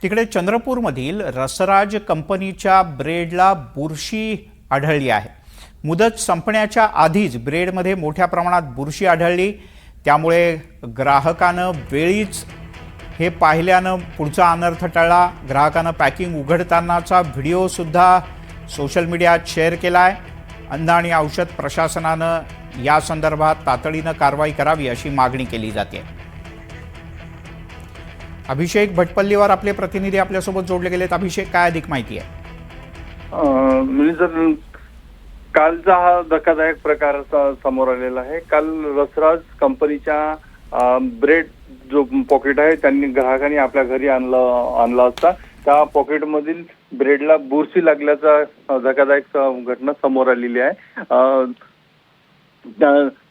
तिकडे चंद्रपूरमधील रसराज कंपनीच्या ब्रेडला बुरशी आढळली आहे। मुदत संपण्याच्या आधीच ब्रेडमध्ये मोठ्या प्रमाणात बुरशी आढळली, त्यामुळे ग्राहकानं वेळीच हे पाहिल्यानं पुढचा अनर्थ टळला। ग्राहकानं पॅकिंग उघडतानाचा व्हिडिओ सुद्धा सोशल मीडियात शेअर केलाय। अन्न आणि औषध प्रशासनानं या संदर्भात तातडीनं कारवाई करावी अशी मागणी केली जाते। अभिषेक भटपल्लीवर आपले प्रतिनिधी आपल्यासोबत जोडले गेलेत। अभिषेक, काय अधिक माहिती आहे? कालचा हा धक्कादायक प्रकार समोर आलेला आहे। काल रसराज कंपनीच्या ब्रेड जो पॉकेट आहे त्यांनी ग्राहकांनी आपल्या घरी आणला असता त्या पॉकेटमधील ब्रेडला बुरशी लागल्याचा धक्कादायक घटना समोर आलेली आहे।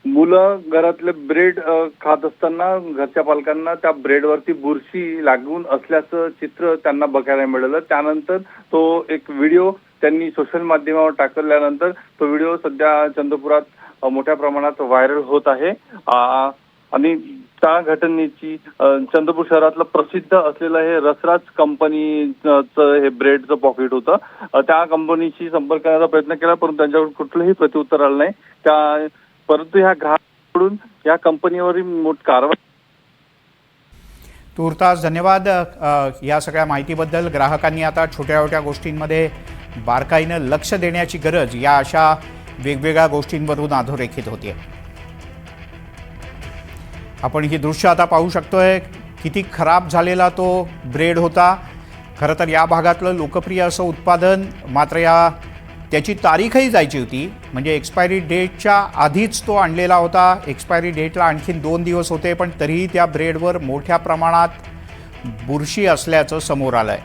मुलं घरातले ब्रेड खात असताना घरच्या पालकांना त्या ब्रेडवरती बुरशी लागून असल्याचं चित्र त्यांना बघायला मिळालं। त्यानंतर तो एक व्हिडिओ त्यांनी सोशल माध्यमावर टाकल्यानंतर तो व्हिडिओ सध्या चंद्रपुरात मोठ्या प्रमाणात व्हायरल होत आहे। आणि त्या घटनेची चंद्रपूर शहरातलं प्रसिद्ध असलेलं हे रसराज कंपनीचं हे ब्रेडचं पॉकेट होतं। त्या कंपनीशी संपर्क करण्याचा प्रयत्न केला, परंतु त्यांच्याकडून कुठलंही प्रत्युत्तर आलं नाही। परंतु ह्या ग्राहकांकडून या कंपनीवरील मोठी कारवाई। तूर्तास धन्यवाद या सगळ्या माहितीबद्दल। ग्राहकांनी आता छोट्या छोट्या गोष्टींमध्ये बारकाईनं लक्ष देण्याची गरज या अशा वेगवेगळ्या गोष्टींवरून अधोरेखित होते। आपण ही दृश्य आता पाहू शकतोय, किती खराब झालेला तो ब्रेड होता। खरं तर या भागातलं लोकप्रिय असं उत्पादन, मात्र त्याची तारीखही जायची होती, म्हणजे एक्सपायरी डेटच्या आधीच तो आणलेला होता। एक्सपायरी डेटला आणखीन 2 दिवस होते, पण तरीही त्या ब्रेडवर मोठ्या प्रमाणात बुरशी असल्याचं समोर आलंय।